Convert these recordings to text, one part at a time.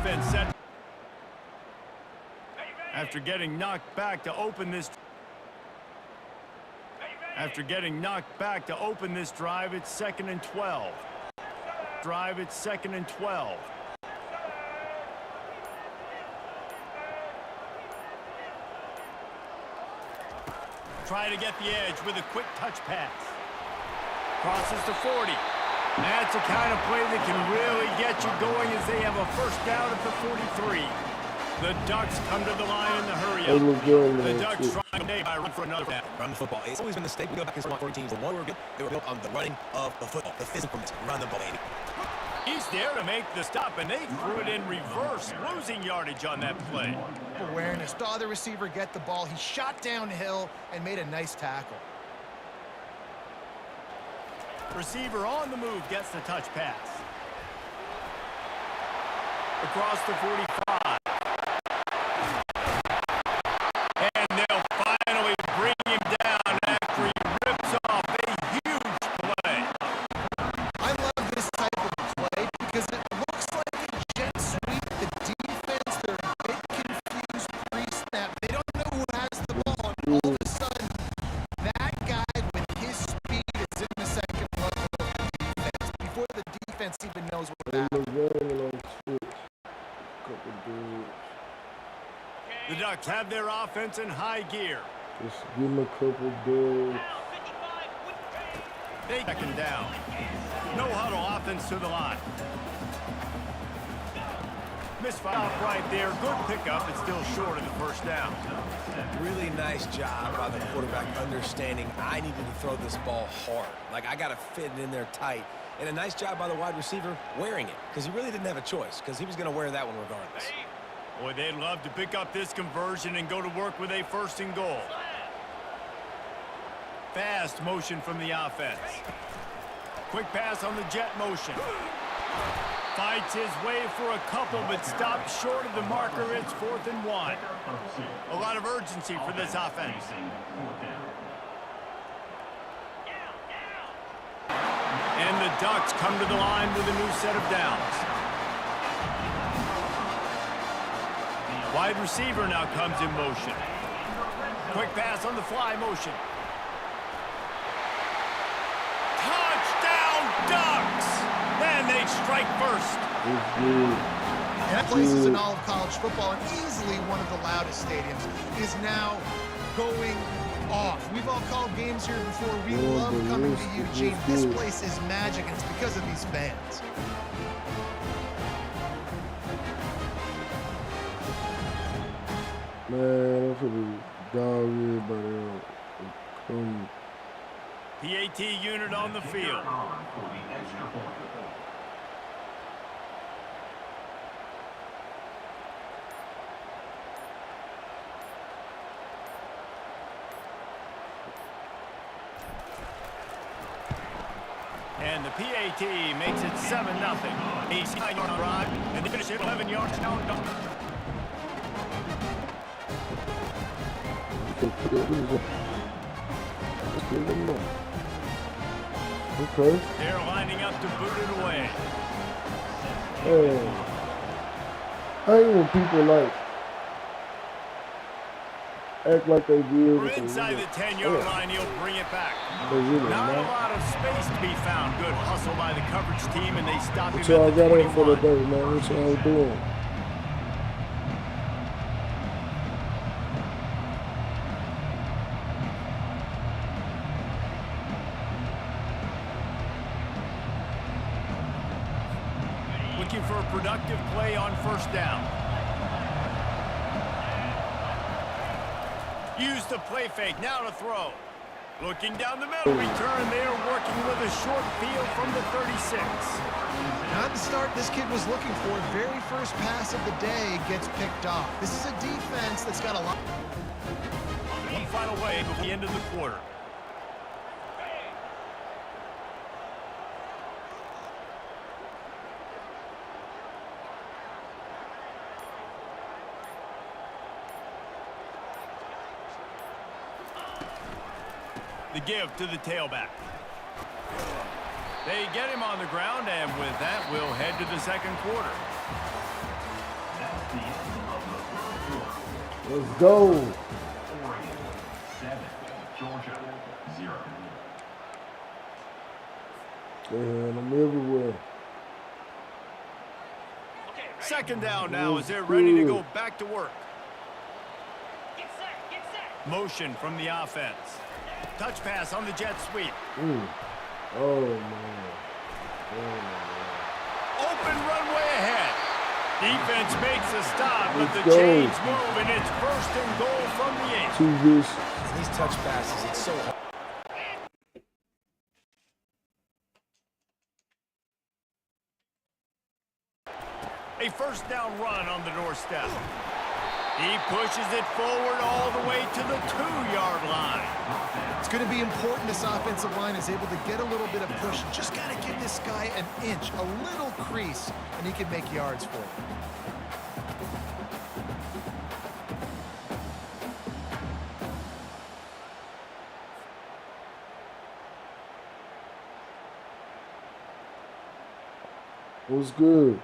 offense set. After getting knocked back to open this drive, it's 2nd and 12. It's 2nd and 12. Try to get the edge with a quick touch pass. Crosses to 40. That's the kind of play that can really get you going as they have a first down at the 43. The Ducks come to the line in the hurry-up. The Ducks trying to run for another down. Run the football. It's always been the state. We go back and forth 14 teams. The one were good. They were built on the running of the football, the physicalness. Run the ball, baby. He's there to make the stop, and they threw it in reverse, losing yardage on that play. Awareness. Saw the receiver get the ball. He shot downhill and made a nice tackle. Receiver on the move gets the touch pass. Across the 45. And they'll finally bring him down after he rips off a huge play. I love this type of play because it looks like a jet sweep. The defense, they're a bit confused pre-snap. They don't know who has the ball. And all of a sudden, that guy with his speed is in the second level of the defense before the defense even knows what happened. The Ducks have their offense in high gear. Just give them a couple dudes. They second down. No huddle offense to the line. Misfire right there. Good pickup. It's still short of the first down. Really nice job by the quarterback understanding I needed to throw this ball hard. Like, I got to fit it in there tight. And a nice job by the wide receiver wearing it, because he really didn't have a choice, because he was going to wear that one regardless. Boy, they'd love to pick up this conversion and go to work with a 1st and goal. Fast motion from the offense. Quick pass on the jet motion. Fights his way for a couple, but stops short of the marker. It's 4th and 1. A lot of urgency for this offense. And the Ducks come to the line with a new set of downs. Wide receiver now comes in motion. Quick pass on the fly motion. Touchdown, Ducks! And they strike first. And that place is in all of college football, and easily one of the loudest stadiums, is now going off. We've all called games here before. We love coming to Eugene. This place is magic, and it's because of these fans. Man, that's what dog PAT unit on the field. And the PAT makes it 7-0. He's 9-yard drive, and they finish it 11 yards down. Okay. They're lining up to boot it away. Hey. I hate when people act like they did. We're inside the 10-yard line. He'll bring it back. Not a lot of space to be found. Good hustle by the coverage team, and they stop him at the 21. For the day, man. What y'all doing? Looking for a productive play on 1st down. Use the play fake, now to throw. Looking down the middle, return there, working with a short field from the 36. Not the start this kid was looking for. Very first pass of the day gets picked off. This is a defense that's got a lot. One final wave at the end of the quarter. The give to the tailback. They get him on the ground, and with that, we'll head to the 2nd quarter. Let's go. 47, Georgia, 0. Man, I'm everywhere. Second down now as they're ready to go back to work. Motion from the offense. Touch pass on the jet sweep. Ooh. Oh, man. Open runway ahead. Defense makes a stop, but Let's the go. chains move, and it's first and goal from the 8. Too vicious. And these touch passes, it's so hard. A first down run on the doorstep. He pushes it forward all the way to the 2-yard line. It's going to be important this offensive line is able to get a little bit of push. Just got to give this guy an inch, a little crease, and he can make yards for it. What's good?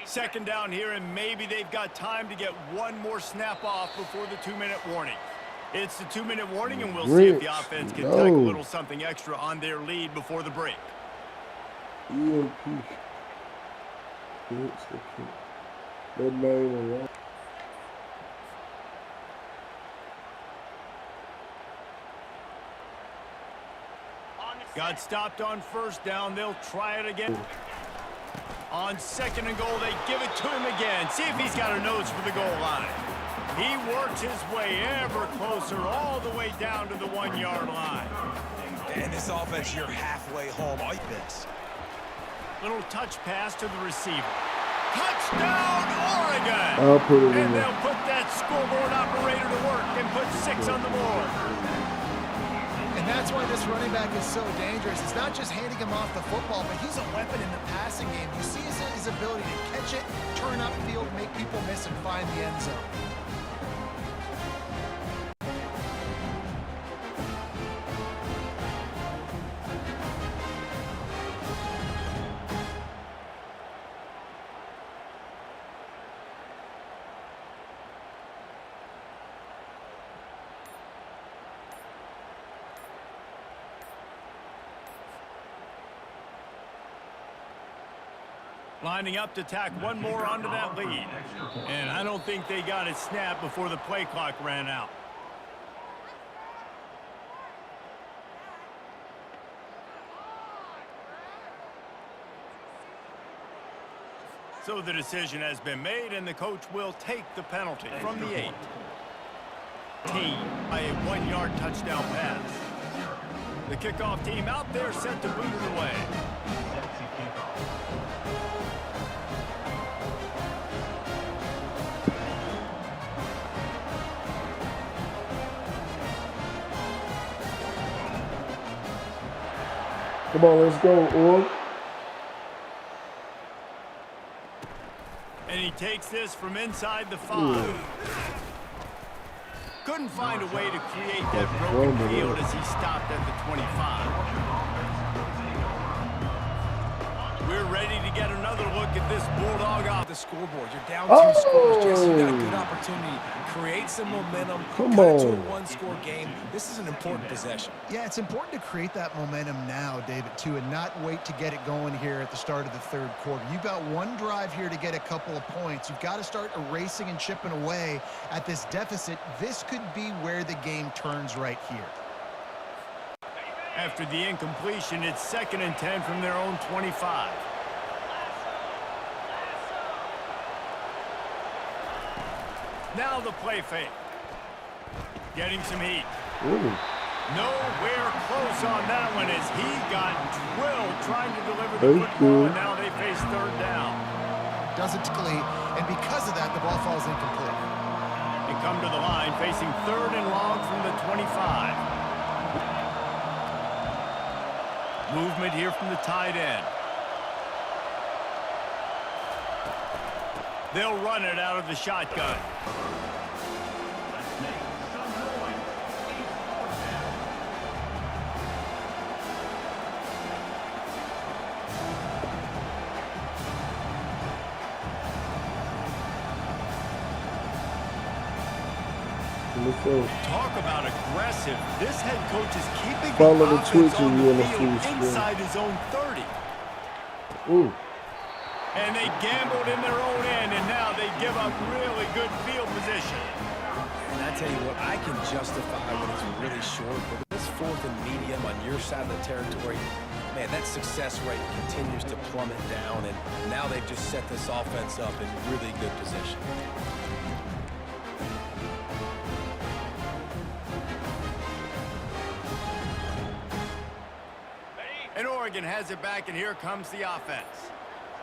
Second down here, and maybe they've got time to get one more snap off before the 2-minute warning. It's the 2-minute warning, and we'll see if the offense can take a little something extra on their lead before the break. EMP. That name around. Got stopped on first down. They'll try it again. On second and goal, they give it to him again. See if he's got a nose for the goal line. He works his way ever closer all the way down to the 1-yard line. And this offense, you're halfway home. All this. Little touch pass to the receiver. Touchdown, Oregon! I'll put it in And there. they'll put that scoreboard operator to work and put 6 on the board. And that's why this running back is so dangerous. It's not just handing him off the football, but he's a weapon in the passing game. You see his ability to catch it, turn upfield, make people miss, and find the end zone. Lining up to tack one more onto that lead. And I don't think they got it snapped before the play clock ran out. So the decision has been made, and the coach will take the penalty from the 8. Team by a 1-yard touchdown pass. The kickoff team out there set to boot it away. Come on, let's go, Org. And he takes this from inside the 5. Couldn't find a way to create that broken field as he stopped at the 25. We're ready to get another look at this Bulldog off The scoreboard. You're down 2 scores. Jesse, you got a good opportunity. Create some momentum. Come cut it to a on. 1-score game. This is an important possession. Yeah, it's important to create that momentum now, David, too, and not wait to get it going here at the start of the third quarter. You've got one drive here to get a couple of points. You've got to start erasing and chipping away at this deficit. This could be where the game turns right here. After the incompletion, it's 2nd and 10 from their own 25. Now the play fake. Getting some heat. Ooh. Nowhere close on that one as he got drilled trying to deliver the football, and now they face 3rd down. Doesn't complete, and because of that, the ball falls incomplete. They come to the line facing 3rd and long from the 25. Movement here from the tight end. They'll run it out of the shotgun. What's up? Talk about aggressive. This head coach is keeping Follow the the offense Twitch on and you're the gonna field see it. inside his own 30. Ooh. And they gambled in their own end, and now they give up really good field position. And I tell you what, I can justify when it's really short, but this 4th and medium on your side of the territory, man, that success rate continues to plummet down, and now they've just set this offense up in really good position. And Oregon has it back, and here comes the offense.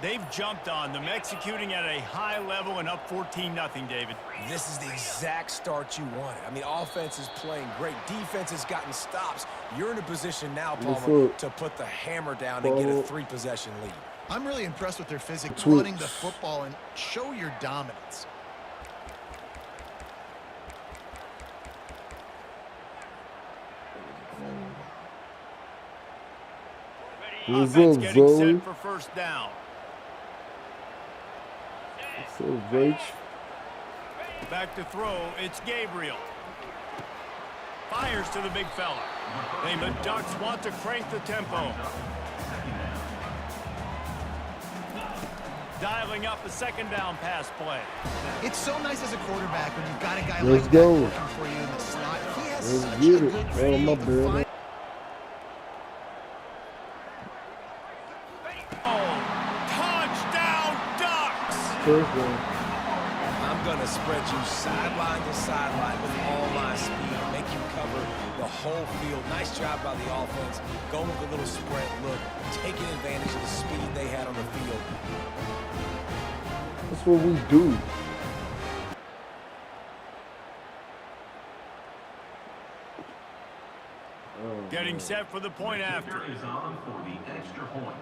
They've jumped on them, executing at a high level and up 14-0, David. This is the exact start you wanted. I mean, offense is playing great. Defense has gotten stops. You're in a position now, Palmer, to put the hammer down and get a 3-possession lead. I'm really impressed with their physics, Twitch. running the football and show your dominance. What's Offense up, getting Zoe? set for first down. What's up, Vach? Back to throw, it's Gabriel. Fires to the big fella. The Ducks want to crank the tempo. Dialing up a 2nd down pass play. It's so nice as a quarterback when you've got a guy Let's like go. that working for you in the slot. He has Let's such get a it. good Oh, my feel to bad. find. Oh, touchdown Ducks! First one. I'm going to spread you sideline to sideline with all my speed, make you cover the whole field. Nice job by the offense, going with a little spread look, taking advantage of the speed they had on the field. That's what we do. Getting set for the point after. Kicker is on for the extra point.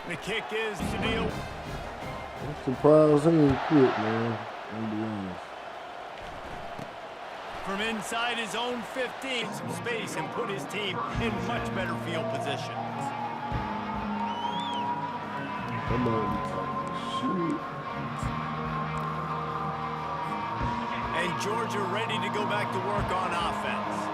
The kick is to deal. I'm surprised he ain't quit, man. I'll be honest. From inside his own 15, some space and put his team in much better field position. Come on. Shoot. And Georgia ready to go back to work on offense.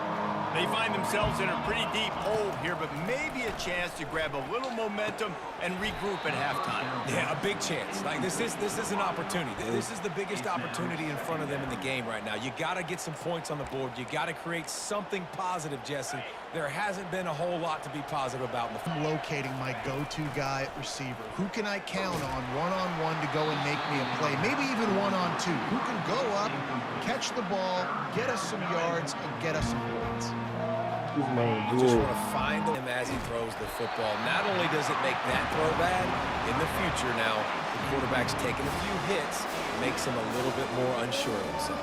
They find themselves in a pretty deep hole here, but maybe a chance to grab a little momentum and regroup at halftime. Yeah, a big chance. Like, this is an opportunity. This is the biggest opportunity in front of them in the game right now. You got to get some points on the board. You got to create something positive, Jesse. There hasn't been a whole lot to be positive about in the I'm locating my go-to guy at receiver. Who can I count on one-on-one to go and make me a play? Maybe even one-on-two. Who can go up, catch the ball, get us some yards, and get us some points? This man You just good. want to find him as he throws the football. Not only does it make that throw bad, in the future now, the quarterback's taking a few hits, makes him a little bit more unsure of himself.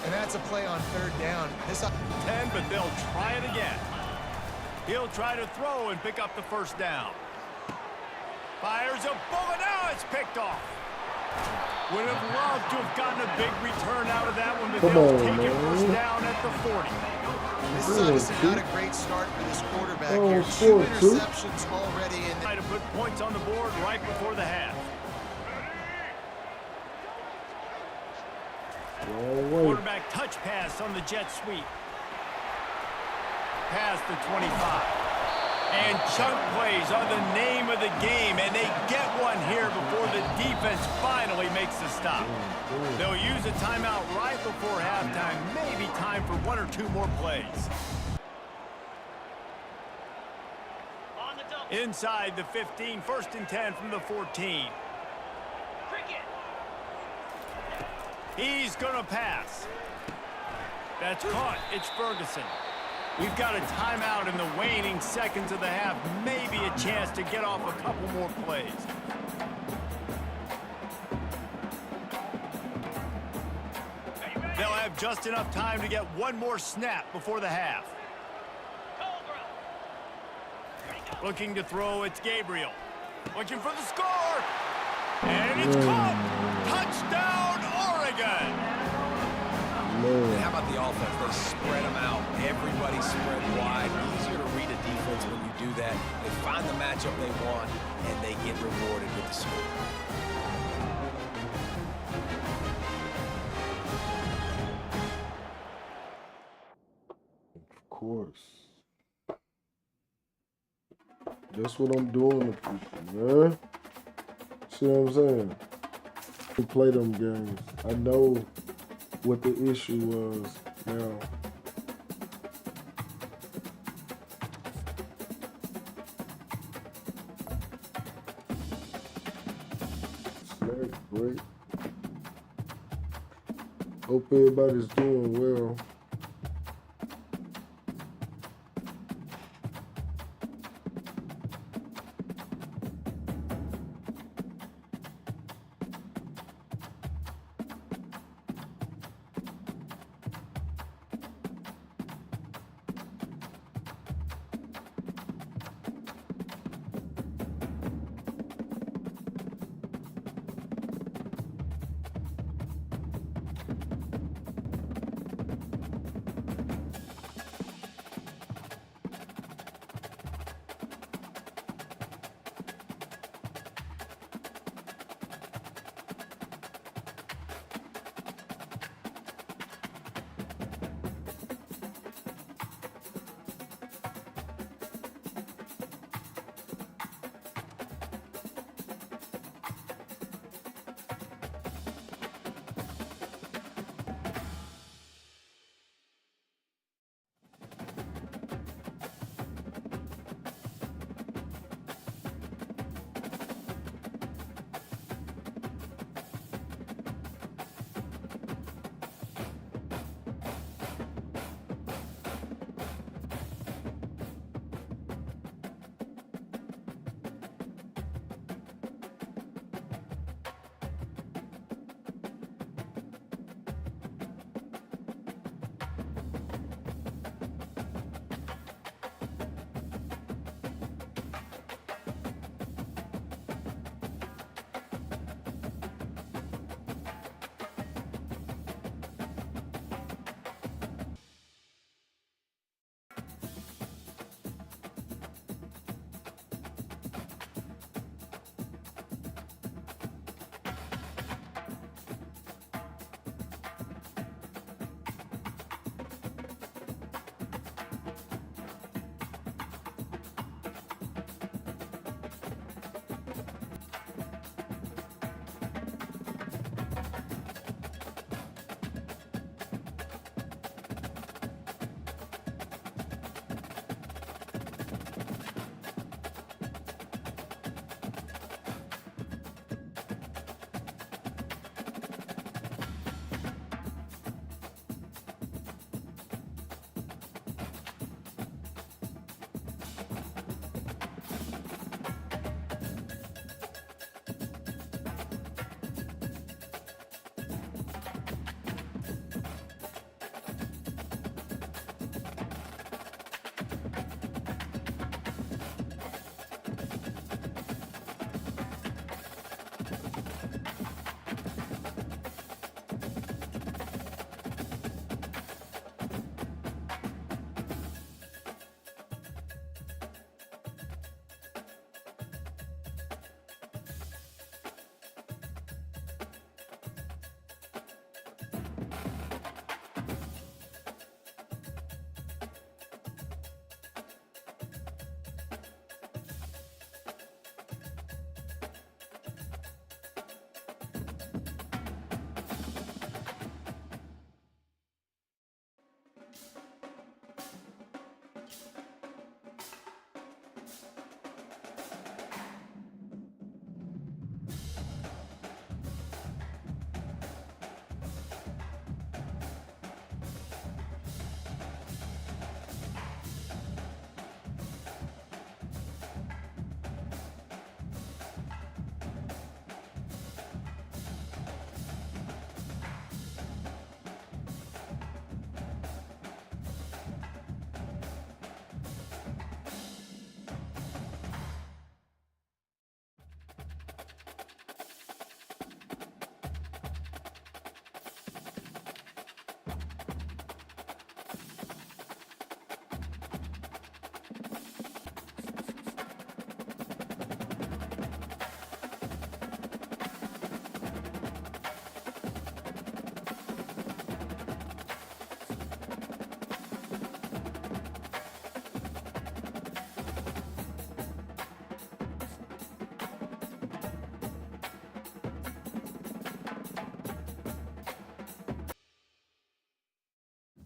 And that's a play on 3rd down. This 10, but they'll try it again. He'll try to throw and pick up the first down. Fires a bullet. Now it's picked off. Would have loved to have gotten a big return out of that one, but Come they'll on, take it man. first down at the 40. This is obviously not a great start for this quarterback Oh, here. 2 sure, too. interceptions already. And Try to put points on the board right before the half. Wrong way. Quarterback touch pass on the jet sweep. Past the 25. And chunk plays are the name of the game, and they get one here before the defense finally makes the stop. They'll use a timeout right before halftime, maybe time for 1 or 2 more plays. Inside the 15, 1st and 10 from the 14. He's going to pass. That's caught. It's Ferguson. We've got a timeout in the waning seconds of the half. Maybe a chance to get off a couple more plays. They'll have just enough time to get one more snap before the half. Looking to throw, it's Gabriel. Looking for the score. And it's caught. Touchdown, Oregon. And how about the offense? They spread them out. Everybody spread wide. Easier to read a defense when you do that. They find the matchup they want, and they get rewarded with the score. course. That's what I'm doing to people, man. See what I'm saying? To play them games. I know what the issue was now. Snack break. Hope everybody's doing well.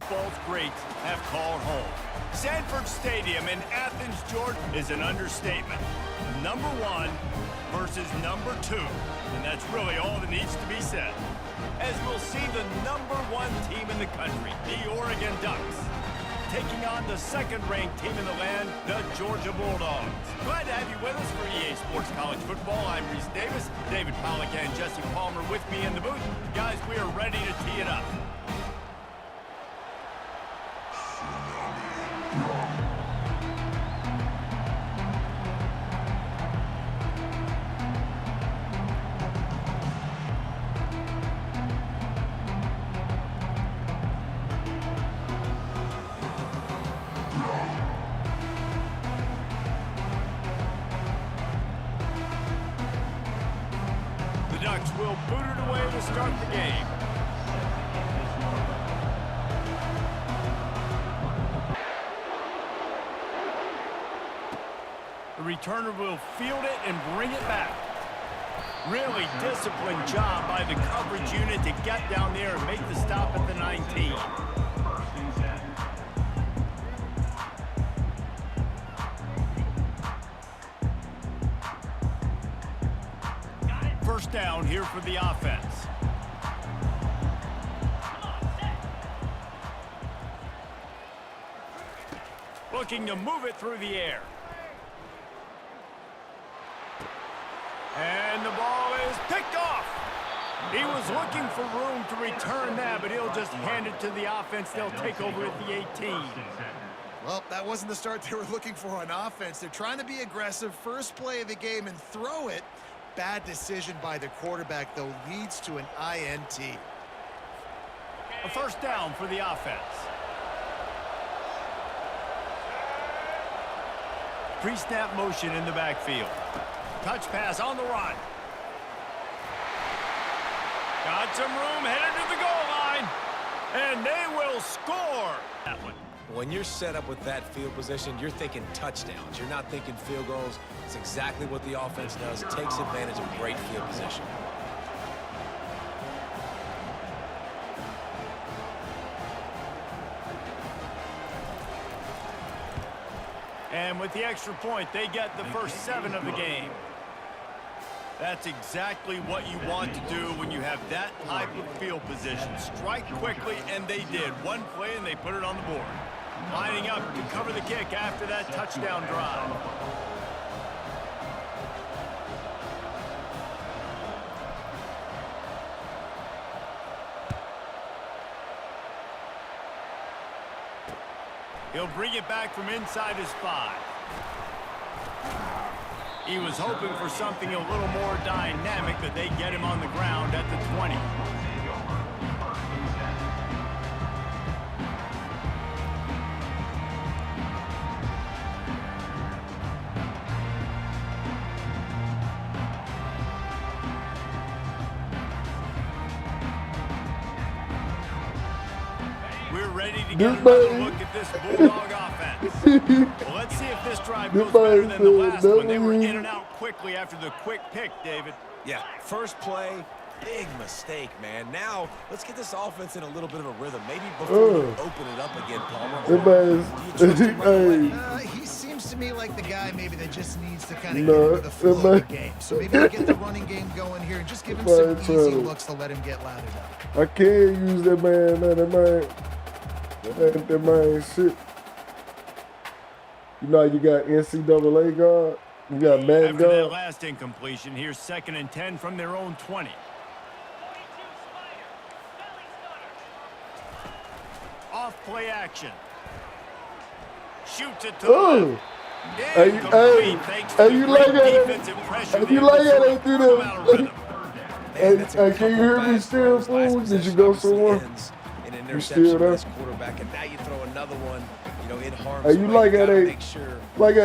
football's greats have called home. Sanford Stadium in Athens, Georgia is an understatement. Number 1 versus number 2. And that's really all that needs to be said. As we'll see the number 1 team in the country, the Oregon Ducks, taking on the second-ranked team in the land, the Georgia Bulldogs. Glad to have you with us for EA Sports College Football. I'm Reese Davis, David Pollack and Jesse Palmer with me in the booth. Guys, we are ready to tee it up. The Ducks will boot it away to start the game. The returner will field it and bring it back. Really disciplined job by the coverage unit to get down there and make the stop at the 19. First down here for the offense. Looking to move it through the air. And the ball is picked off. He was looking for room to return that, but he'll just hand it to the offense. They'll take over at the 18. Well, that wasn't the start they were looking for on offense. They're trying to be aggressive. First play of the game and throw it. Bad decision by the quarterback, though, leads to an INT. A first down for the offense. Pre-snap motion in the backfield. Touch pass on the run. Got some room, headed to the goal line. And they will score. That one. When you're set up with that field position, you're thinking touchdowns. You're not thinking field goals. It's exactly what the offense does. Takes advantage of great field position. And with the extra point, they get the first 7 of the game. That's exactly what you want to do when you have that type of field position. Strike quickly, and they did. One play, and they put it on the board. Lining up to cover the kick after that touchdown drive. He'll bring it back from inside his 5. He was hoping for something a little more dynamic, but they get him on the ground at the 20. We're ready to get another look at this Bulldog offense. Well, let's see if this drive goes better than the last one. They were in and out quickly after the quick pick, David. Yeah, first play, big mistake, man. Now, let's get this offense in a little bit of a rhythm. Maybe before you open it up again, Palmer. He seems to me like the guy maybe that just needs to kind of get into the flow of the game. So maybe we'll get the running game going here and just give him some easy looks to let him get lathered up. I can't use that man. That man shit. You know you got NCAA guard. You got man After that guard. last incompletion, here's 2nd and 10 from their own 20. Off play action. Shoots it to the left. Incomplete, thanks to you great like that? defensive pressure. You like how they do Put him out of rhythm. Hey, can you hear me still, fool? Did you go somewhere? You still there? Quarterback, and now you throw another one, you know, in harm's Hey, you way. like how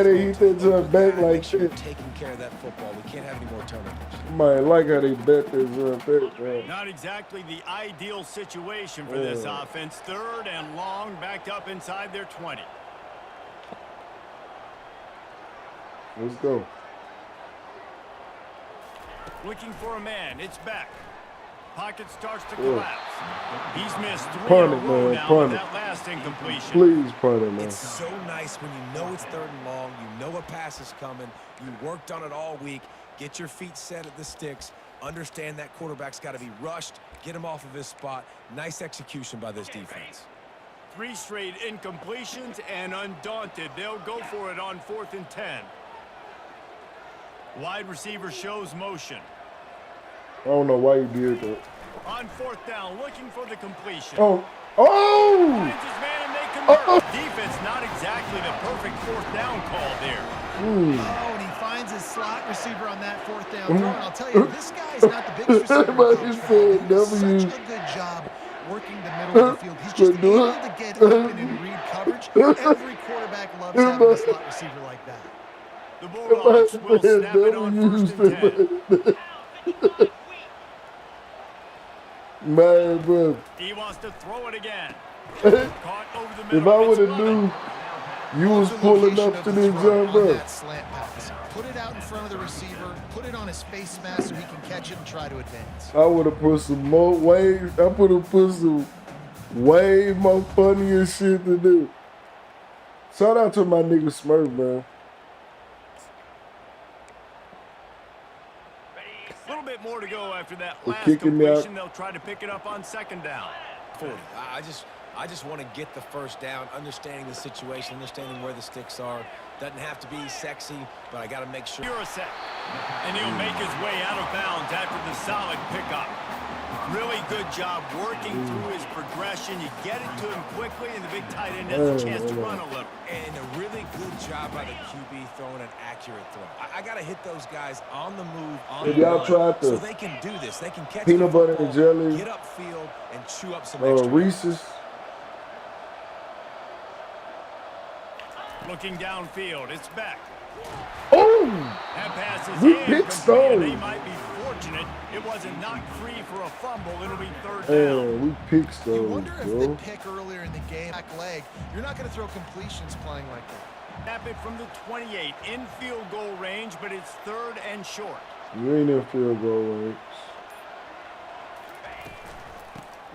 they hit that to the back like Make sure you're shit? taking care of that football. We can't have any more turnovers. Man, like how they bet this back. Not exactly the ideal situation for this offense. 3rd and long, backed up inside their 20. Let's go. Looking for a man. It's back. Pocket starts to collapse. He's missed 3 Punt in a it, row man. now Punt with it. that last incompletion. Please punt it, man. It's so nice when you know it's 3rd and long, you know a pass is coming, you worked on it all week, get your feet set at the sticks, understand that quarterback's got to be rushed, get him off of his spot. Nice execution by this defense. 3 straight incompletions, and undaunted, they'll go for it on 4th and 10. Wide receiver shows motion. I don't know why you did that. On 4th down, looking for the completion. Oh! Finds his man and they convert. Defense not exactly the perfect 4th down call there. Oh, and he finds his slot receiver on that 4th down throw. And I'll tell you, this guy's not the biggest receiver. But he said, he does such a good job working the middle of the field. He's just able to get open and read coverage. Every quarterback loves having a slot receiver like that. The Bulldogs will snap it on 1st and 10. Man, bro. He wants to throw it again. Caught over the middle. If I would have knew you was pulling up to this jump, bro. That slant pass. Put it out in front of the receiver. Put it on his face mask so he can catch it and try to advance. I would have put some more waves. I would have put some way more funnier shit to do. Shout out to my nigga Smurf, man. A little bit more to go after that They're last kicking me out. completion. They'll try to pick it up on 2nd down. 40. I just want to get the 1st down, understanding the situation, understanding where the sticks are. Doesn't have to be sexy, but I got to make sure. You're a set. And he'll make his way out of bounds after the solid pickup. Really good job working through his progression. You get it to him quickly, and the big tight end has a chance to run a little. And a really good job by the QB throwing an accurate throw. I got to hit those guys on the move, on Have the y'all run, tried so the they can do this. They can catch peanut the butter football, and jelly, get upfield, and chew up some extra. Reese's? Looking downfield, it's back. Oh! That pass is We incomplete, picked and they those. might be fortunate it wasn't knocked free for a fumble. It'll be 3rd down. Man, we picked You those, wonder if bro. the pick earlier in the game, back leg, you're not going to throw completions playing like that. Snap it from the 28, in field goal range, but it's 3rd and short. You ain't in field goal range.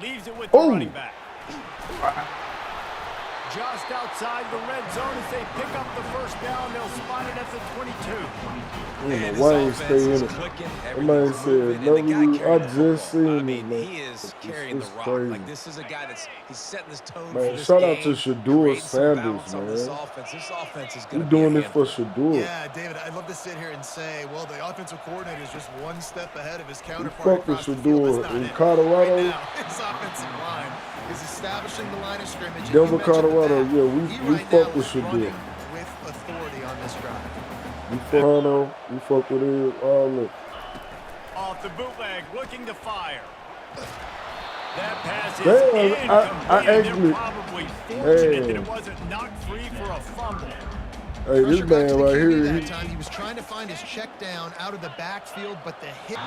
Leaves it with the Oh. running back. Just outside the red zone as they pick up the 1st down. They'll spot it at the 22. And Why this ain't offense stay is in it? clicking, That man everything's said, moving, and the guy "W, I carrying the just football. seen I mean, it, man." he is carrying It's the rock. crazy. Like, this is a guy he's setting this tone Man, for this shout game. out to Shaduer creating some Sanders, balance on this man. offense. This offense is We going to be doing a this for handful. Shaduer. Yeah, David, I'd love to sit here and say, well, the offensive coordinator is just one step ahead of his We counterpart fuck with across the field. Shaduer That's not in it. Colorado. Right now, his offensive line is establishing the line of scrimmage. And Denver, you mentioned Colorado, that. yeah, He we right fuck now with is Shaduer. running with authority on this drive. We fuck we fuck with it. Look. Off the bootleg, looking to fire. That pass is Damn, incomplete. I and actually- they're probably fortunate that Damn. it wasn't knocked free for a fumble. Hey, this Pressure got to man the right QB here, that time. He was trying to find his check down out of the backfield, but the hit.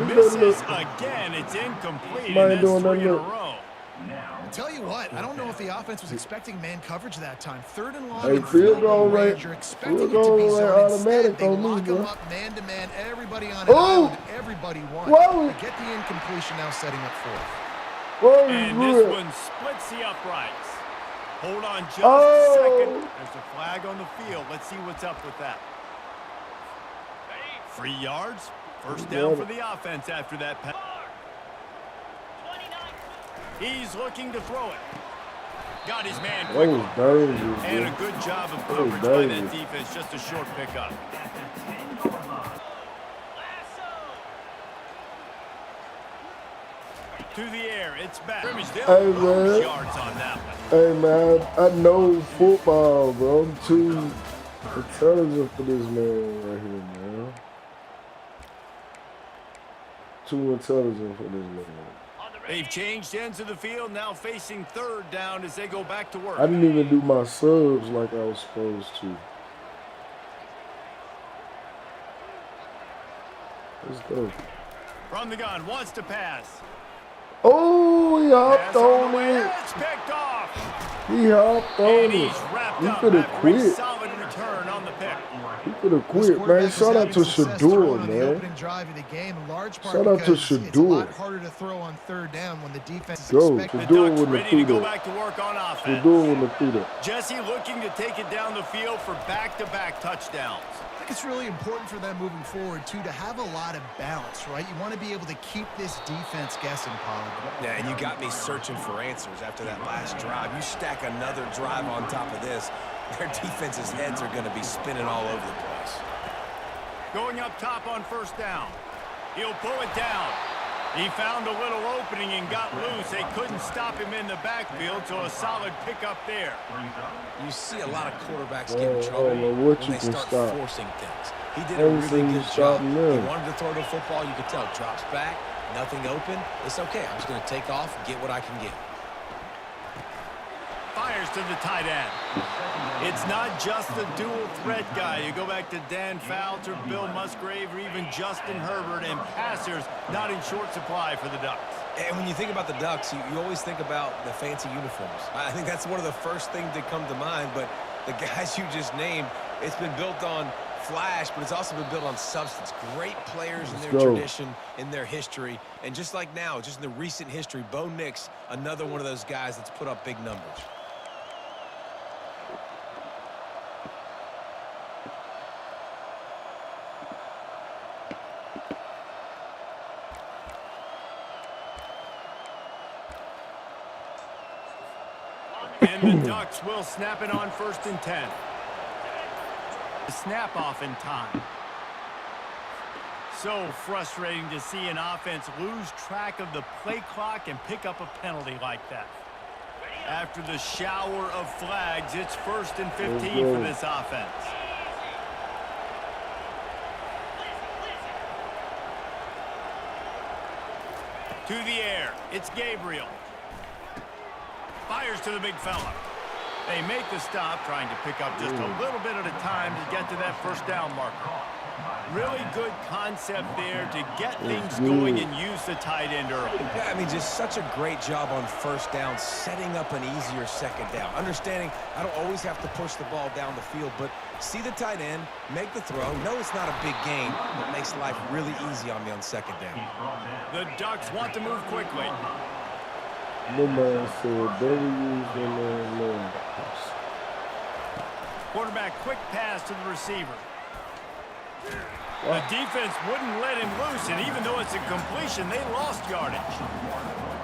Misses again. It's incomplete, Man and doing that's 3 in a that. row. Tell you what, I don't know if the offense was expecting man coverage that time. 3rd and long. Hey, and field goal range. You're expecting Field it to goal be range zone. automatic Instead, they on me, lock bro. him up man to man. Everybody on an Oh! island. Everybody won. Whoa! They get the incompletion now, setting up 4th. Oh, And he's this good. one splits the uprights. Hold on just Oh! a second. There's a flag on the field. Let's see what's up with that. 3 yards. 1st down for the offense after that pass. He's looking to throw it. Got his man That quickly. was dangerous, And a bro. good job of was coverage by that dangerous. defense. Just a short pickup. To the air. It's back. Scrimmage, they'll Hey, lose man. yards on that one. Hey, man, I know football, bro. I'm too intelligent for this man right here, man. Too intelligent for this man. They've changed ends of the field, now facing 3rd down as they go back to work. I didn't even do my subs like I was supposed to. Let's go. From the gun, wants to pass. Oh, he hopped Pass on on the way, it. it's picked off. He hopped on And it. he's wrapped He up could have after a quit. solid return on the pick. He could have This quit, man. quarterback was Shout out having to success throwing Shaduer, on the man. opening drive of the game, in large part Shout out to because it's a lot Shaduer. harder to throw on third down when the defense is Go. expecting. The Shaduer Ducks wouldn't have ready to threw go that. back to work on offense. Shaduer wouldn't have threw that. Jesse looking to take it down the field for back-to-back touchdowns. I think it's really important for them moving forward, too, to have a lot of bounce, right? You want to be able to keep this defense guessing, Pollard. Yeah, and you got me searching for answers after that last drive. You stack another drive on top of this, their defense's heads are going to be spinning all over the place. Going up top on first down. He'll pull it down. He found a little opening and got loose. They couldn't stop him in the backfield, so a solid pickup there. You see a lot of quarterbacks get in trouble what when you they can start stop. forcing things. He did a really Everything you good stop job. him He in. wanted to throw the football. You could tell. Drops back, nothing open. It's okay. I'm just going to take off, get what I can get. Fires to the tight end. It's not just the dual threat guy. You go back to Dan Fouts or Bill Musgrave or even Justin Herbert, and passers not in short supply for the Ducks. And when you think about the Ducks, you always think about the fancy uniforms. I think that's one of the first things that come to mind, but the guys you just named, it's been built on flash, but it's also been built on substance. Great players in their tradition, in their history, and just like now, just in the recent history, Bo Nix, another one of those guys that's put up big numbers. And the Ducks will snap it on 1st and 10. The snap off in time. So frustrating to see an offense lose track of the play clock and pick up a penalty like that. After the shower of flags, it's 1st and 15 for this offense. To the air, it's Gabriel. Fires to the big fella. They make the stop, trying to pick up just a little bit at a time to get to that first down marker. Really good concept there to get things going and use the tight end early. Yeah, I mean, just such a great job on first down, setting up an easier second down. Understanding I don't always have to push the ball down the field, but see the tight end, make the throw. No, it's not a big gain, but makes life really easy on me on second down. The Ducks want to move quickly. No man said, don't use them. Quarterback quick pass to the receiver. The defense wouldn't let him loose, and even though it's a completion, they lost yardage.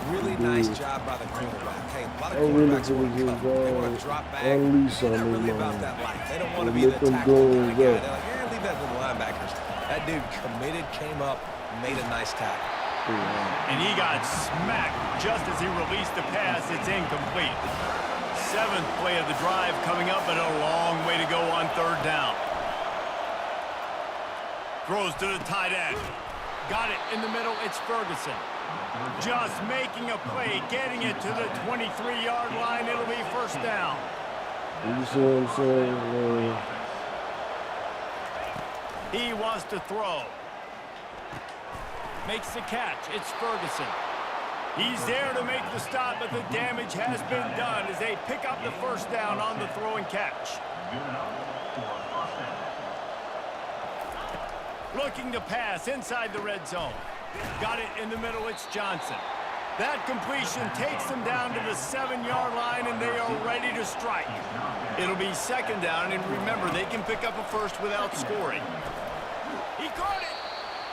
Really nice job by the quarterback. Hey, a lot of I'm really quarterbacks want to just cover. They want to drop back. unleash They're on not them, really man. about that life. They don't want to be Let the them tackle go kind of and guy. go. They're like, leave that to the linebackers. That dude committed, came up, made a nice tackle. And he got smacked just as he released the pass. It's incomplete. 7th play of the drive coming up, but a long way to go on 3rd down. Throws to the tight end. Got it in the middle. It's Ferguson. Just making a play, getting it to the 23-yard line. It'll be 1st down. You see what I'm saying, man? He wants to throw. Makes the catch. It's Ferguson. He's there to make the stop, but the damage has been done as they pick up the 1st down on the throw and catch. Looking to pass inside the red zone. Got it in the middle. It's Johnson. That completion takes them down to the 7-yard line, and they are ready to strike. It'll be 2nd down, and remember, they can pick up a first without scoring. He caught it.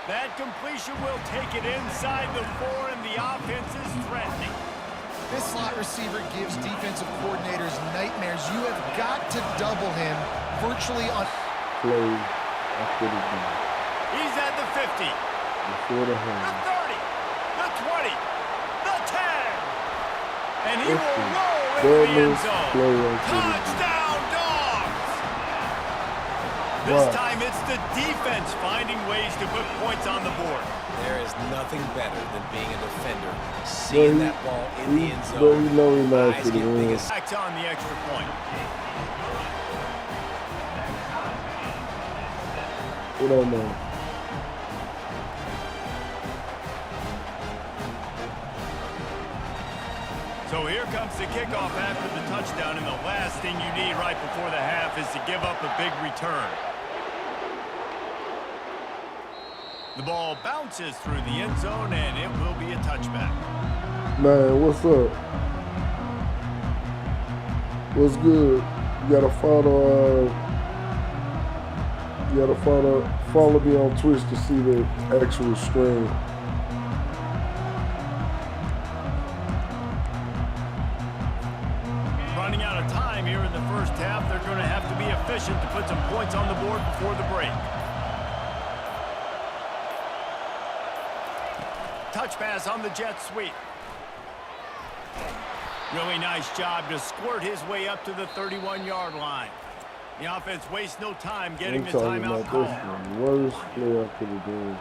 That completion will take it inside the 4, and the offense is threatening. This slot receiver gives defensive coordinators nightmares. You have got to double him virtually on Play after the game. He's at the 50, Before the the hand. 30, the 20, the 10. And he will roll into the end zone. Play after the game. Touchdown, Dogs! This time it's the defense finding ways to put points on the board. There is nothing better than being a defender, seeing that ball in the end Bro, zone. you know he not Eyes for the get big win. as Back on the extra point. We don't know. So So here comes the kickoff after the touchdown, and the last thing you need right before the half is to give up a big return. The ball bounces through the end zone, and it will be a touchback. Man, what's up? What's good? You gotta follow me on Twitch to see the actual stream. Running out of time here in the first half, they're going to have to be efficient to put some points on the board before the break. Touch pass on the jet sweep. Really nice job to squirt his way up to the 31-yard line. The offense wastes no time getting the timeout call. The worst play I could have done.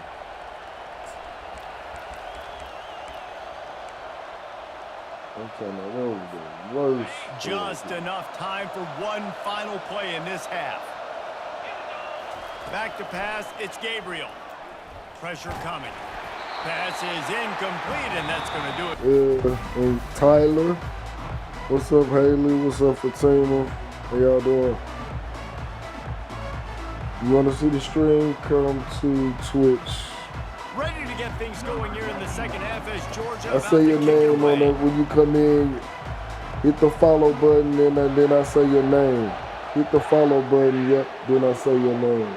I'm talking about that was the worst. Just enough time for one final play in this half. Back to pass, it's Gabriel. Pressure coming. Pass is incomplete, and that's going to do it. And Tyler. What's up, Haley? What's up, Fatima? How y'all doing? You want to see the stream? Come to Twitch. Ready to get things going here in the second half as Georgia. I say your name on it when you come in. Hit the follow button, and then I say your name. Hit the follow button, yep. Then I say your name.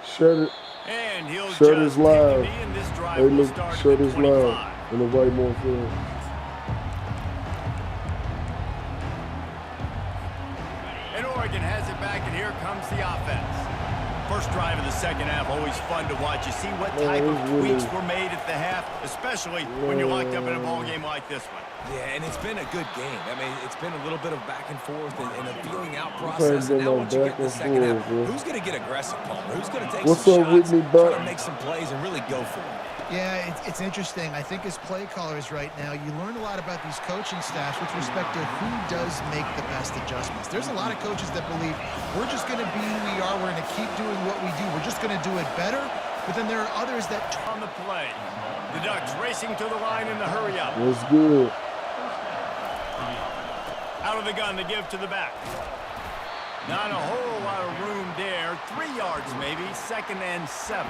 Shut it. And he'll Shut his live. Hey, look, shut his live in the right more field. And Oregon has it back, and here comes the offense. First drive of the second half, always fun to watch. You see what type of tweaks were made at the half, especially when you're locked up in a ball game like this one. Yeah, and it's been a good game. I mean, it's been a little bit of back and forth and a feeling out process. And now once you get in the second half, who's going to get aggressive, Palmer? Who's going to take some shots, try to make some plays, and really go for it? Yeah, it's interesting. I think as play callers right now, you learn a lot about these coaching staffs with respect to who does make the best adjustments. There's a lot of coaches that believe we're just going to be who we are. We're going to keep doing what we do. We're just going to do it better. But then there are others that on the play. The Ducks racing to the line in the hurry up. That's good. Out of the gun to give to the back. Not a whole lot of room there. 3 yards maybe. 2nd and 7.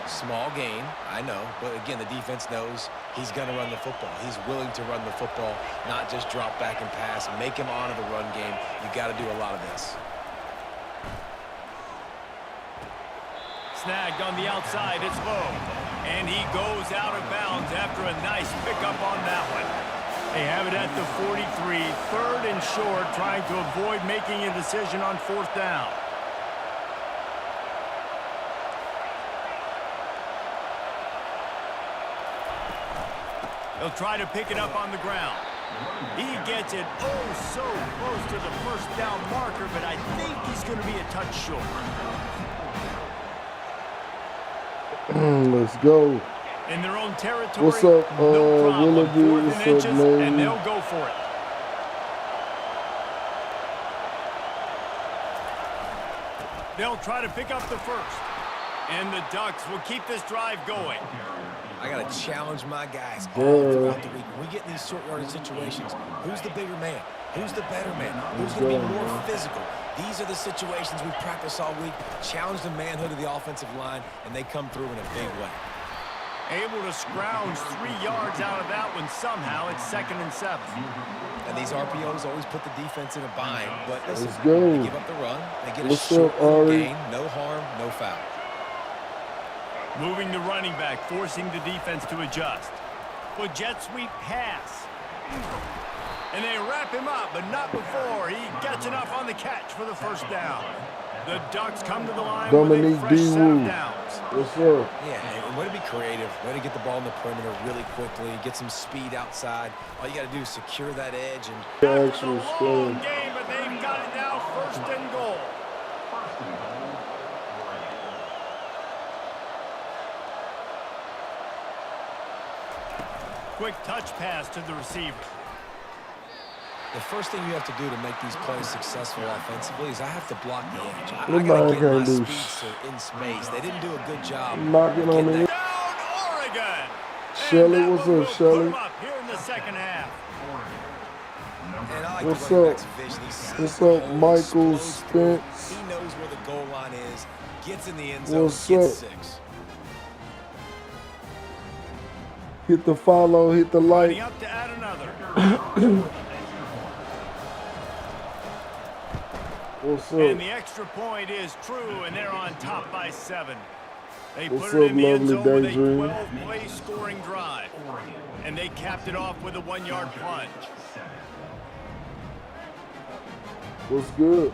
Small gain, I know, but again, the defense knows he's going to run the football. He's willing to run the football, not just drop back and pass, make him honor the run game. You got to do a lot of this. Snagged on the outside, it's low. And he goes out of bounds after a nice pickup on that one. They have it at the 43, 3rd and short, trying to avoid making a decision on 4th down. They'll try to pick it up on the ground. He gets it oh so close to the 1st down marker, but I think he's going to be a touch short. Let's go. In their own territory, what's up, no problem. Willoughby? What's up, man? And they'll go for it. They'll try to pick up the 1st. And the Ducks will keep this drive going. I got to challenge my guys all throughout the week. When we get in these short yardage situations, who's the bigger man? Who's the better man? Who's going to be more physical? These are the situations we practice all week. Challenge the manhood of the offensive line, and they come through in a big way. Able to scrounge 3 yards out of that one somehow. It's 2nd and 7. And these RPOs always put the defense in a bind. But listen, let's go. They give up the run. They get a short gain. No harm, no foul. Moving the running back, forcing the defense to adjust. Well, jet sweep pass. And they wrap him up, but not before he gets enough on the catch for the 1st down. The Ducks come to the line with a fresh set of downs. What's up? Yeah, and way to be creative. Way to get the ball in the perimeter really quickly. Get some speed outside. All you got to do is secure that edge. And it's a long game, but they've got it now 1st and goal. Quick touch pass to the receiver. The first thing you have to do to make these plays successful offensively is I have to block the edge. I got to get my speedster in space. They didn't do a good job. Knocking on the Down Oregon. Shelly, what's up, Shelly? second half. And I like What's the running up? back's vision. He sees What's the up, hole, Michael explodes through it. Spence? He knows where the goal line is, gets in the end zone, What's gets up? 6. Hit the follow, hit the Lining like. up to add another. What's And up? the extra point is true, and they're on top by 7. They What's put it up, in the end lovely zone with a Daydream? 12-play scoring drive. And they capped it off with a 1-yard plunge. What's good?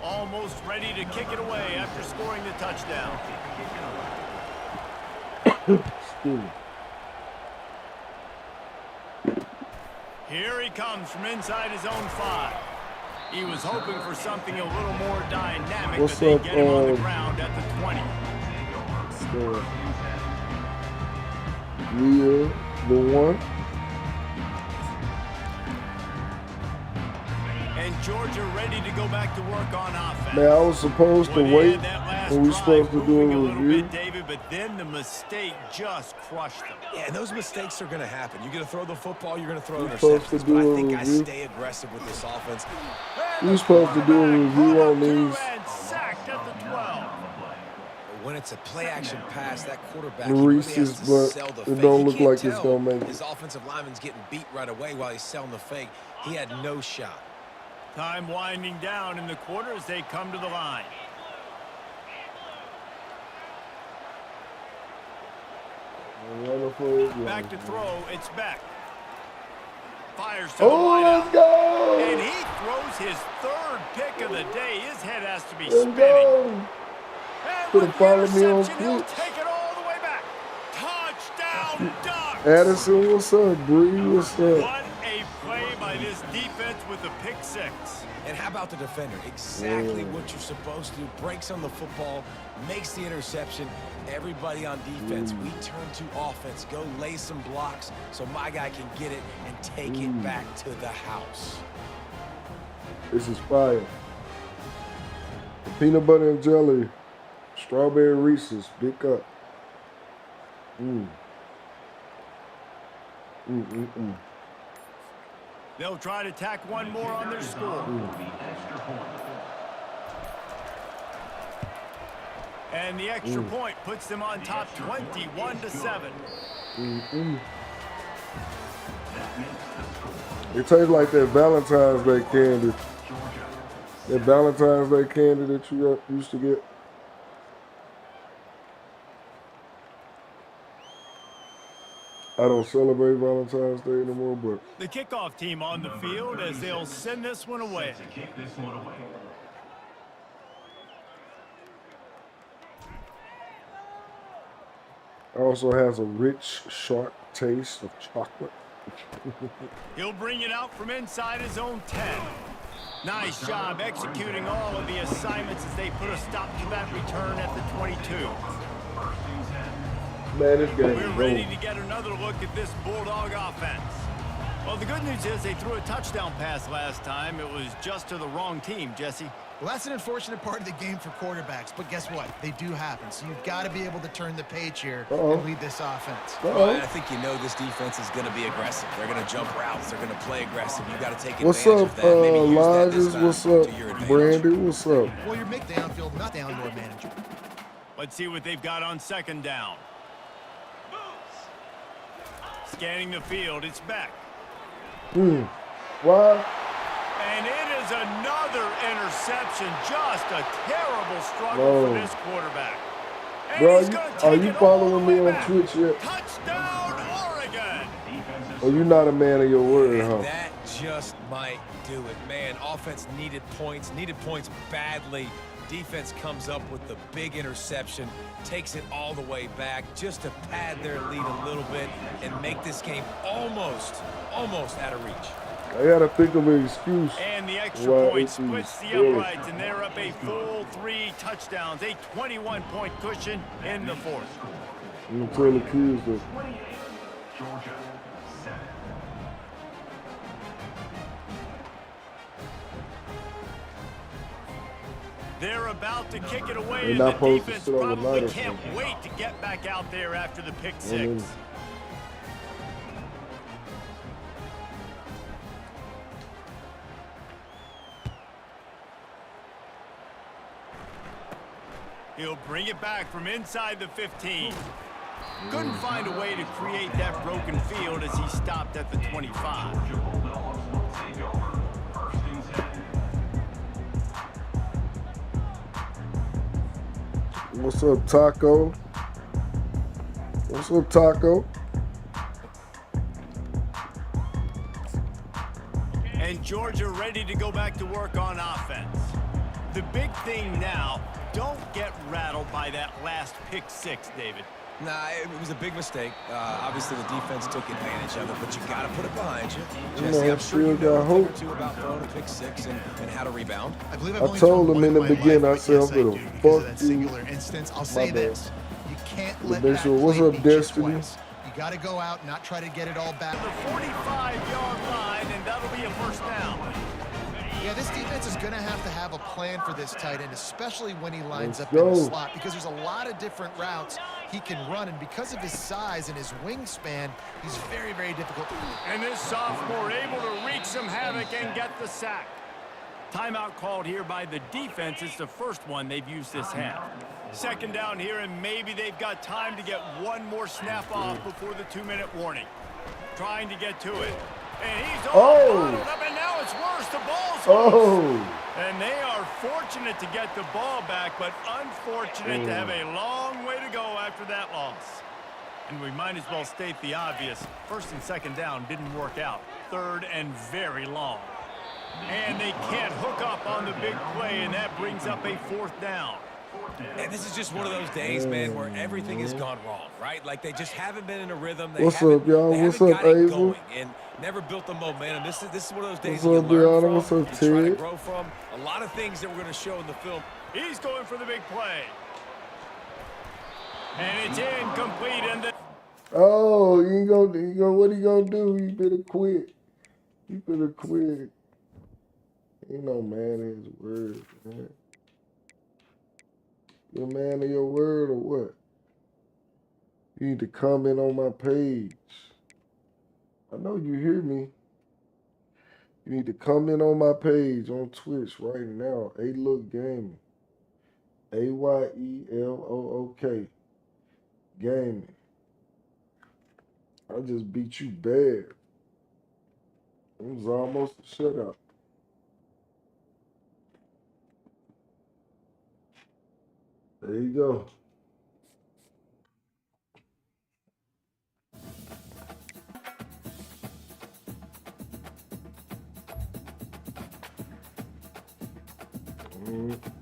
Almost ready to kick it away after scoring the touchdown. Excuse me. Here he comes from inside his own 5. He was hoping for something a little more dynamic, What's but they up, get him on the ground at the 20. Yeah, the one. And Georgia ready to go back to work on offense. Man, I was supposed to Well, they wait had that last when we drive supposed to do moving a a little review. bit, David, but then the mistake just crushed them. Yeah, and those mistakes are going to happen. You're going to throw the football, you're going to throw You're supposed to interceptions. do But I a think I review. stay aggressive with this offense. You're supposed to do a review on these. And sacked at the 12. When it's a play-action pass, that quarterback Maurice's, he really has to but sell the it fake. don't You look can't like it's tell gonna make it. his offensive lineman's getting beat right away while he's selling the fake. He had no shot. Time winding down in the quarter as they come to the line. Back to throw, it's back. Fires to the Oh, wideout. let's go! And he throws his 3rd pick of the day. His head has to be Let's spinning. go! And Coulda with the followed me on interception, he'll Twitch. take it all the way back. Touchdown, Ducks! Addison, what's up? Bree, what's up? What a play by this defense with the pick 6. And how about the defender? Exactly what you're supposed to do. Breaks on the football, makes the interception. Everybody on defense, we turn to offense. Go lay some blocks so my guy can get it and take it back to the house. This is fire. The peanut butter and jelly, strawberry Reese's, big up. They'll try to tack one more on their score. And the extra point puts them on top 21-7. It tastes like that Valentine's Day candy. That Valentine's Day candy that you used to get. I don't celebrate Valentine's Day anymore, but The kickoff team on the field as they'll send this one away. it also has a rich, sharp taste of chocolate. He'll bring it out from inside his own 10. Nice job executing all of the assignments as they put a stop to that return at the 22. Man, this game We're is ready over. to get another look at this Bulldog offense. Well, the good news is they threw a touchdown pass last time. It was just to the wrong team, Jesse. Well, that's an unfortunate part of the game for quarterbacks, but guess what? They do happen. So you've got to be able to turn the page here and lead this offense. Well, I think you know this defense is going to be aggressive. They're going to jump routes. They're going to play aggressive. You've got to take advantage What's up, of that. Maybe use that this Lodges? time What's to up, your advantage. Brandy? What's up? Well, you're making downfield, not the outdoor manager. Let's see what they've got on second down. Scanning the field, it's back. Why? And it is another interception. Just a terrible struggle for this quarterback. And Bro, he's gonna are take you it all following the me way on back. Twitch yet? Touchdown, Oregon. Or you not a man of your word, huh? That just might do it. Man, offense needed points badly. Defense comes up with the big interception, takes it all the way back just to pad their lead a little bit and make this game almost out of reach. I gotta think of an excuse. And the extra Why point it's splits the early. uprights, and they're up a full 3 touchdowns, a 21-point cushion in the 4th. I'm tell the kids that. Georgia 7. They're about to kick it away, They're and not the supposed to defense sit on the probably ladder. can't wait to get back out there after the pick I mean, 6. He'll bring it back from inside the 15. Couldn't find a way to create that broken field as he stopped at the 25. What's up, Taco? What's up, Taco? And Georgia ready to go back to work on offense. The big thing now, don't get rattled by that last pick six, David. Nah, it was a big mistake. Obviously, the defense took advantage of it, but you got to put it behind you. Jesse, I'm sure you know a thing or two about throwing a pick six and how to rebound. I believe I told him in the beginning, I said, I'm going to fuck you. Singular instance, I'll say this. You can't let that What's play up, beat you Destiny? twice. You got to go out and not try to get it all back. The 45-yard line, and that'll be a first down. Yeah, this defense is going to have a plan for this tight end, especially when he lines up in the slot, because there's a lot of different routes he can run, and because of his size and his wingspan, he's very, very difficult. And this sophomore able to wreak some havoc and get the sack. Timeout called here by the defense. It's the first one they've used this half. Second down here, and maybe they've got time to get one more snap off before the 2-minute warning. Trying to get to it. And he's all bottled up, and now it's worse. The ball's loose. And they are fortunate to get the ball back, but unfortunate to have a long way to go after that loss. And we might as well state the obvious. First and second down didn't work out. Third and very long. And they can't hook up on the big play, and that brings up a fourth down. And this is just one of those days, man, where everything has gone wrong, right? Like they just haven't been in a rhythm. What's up, y'all? What's up, Azel? And never built the momentum. This is one of those days What's up, you learn Brianna? from, What's up, you try to Ted? grow from. A lot of things that we're going to show in the film. He's going for the big play. And it's incomplete. And the Oh, you go. What he gonna do? You better quit. You better quit. You know, man, his word, man. You a man of your word or what? You need to comment on my page. I know you hear me. You need to comment on my page on Twitch right now. AyeLook Gaming. AyeLook Gaming. I just beat you bad. It was almost a shutout. There you go. Mm-hmm.